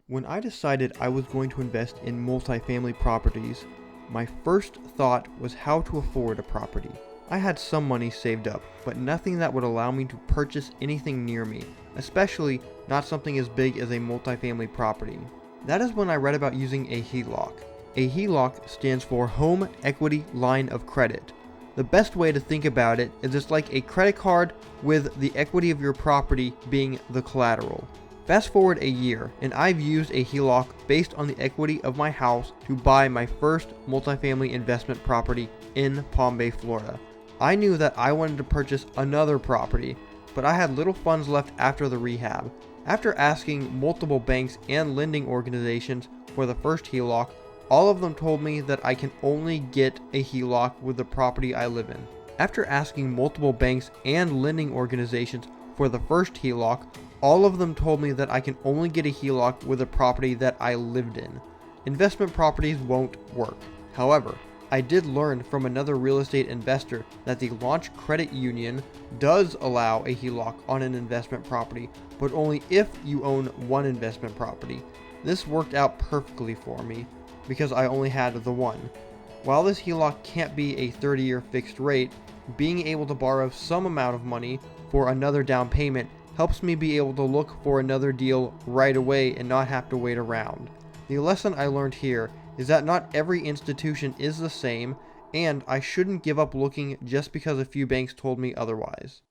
When I decided I was going to invest in multifamily properties, my first thought was how to afford a property. I had some money saved up, but nothing that would allow me to purchase anything near me, especially not something as big as a multifamily property. That is when I read about using a Heloc. A Heloc stands for Home Equity Line of Credit. The best way to think about it is it's like a credit card with the equity of your property being the collateral. Fast forward a year, and I've used a Heloc based on the equity of my house to buy my first multifamily investment property in Palm Bay, Florida. I knew that I wanted to purchase another property, but I had little funds left after the rehab. After asking multiple banks and lending organizations for the first Heloc, all of them told me that I can only get a Heloc with the property I live in. After asking multiple banks and lending organizations for the first Heloc, all of them told me that I can only get a Heloc with a property that I lived in. Investment properties won't work. However, I did learn from another real estate investor that the Launch Credit Union does allow a Heloc on an investment property, but only if you own one investment property. This worked out perfectly for me because I only had the one. While this Heloc can't be a 30-year fixed rate, being able to borrow some amount of money for another down payment helps me be able to look for another deal right away and not have to wait around. The lesson I learned here is that not every institution is the same, and I shouldn't give up looking just because a few banks told me otherwise.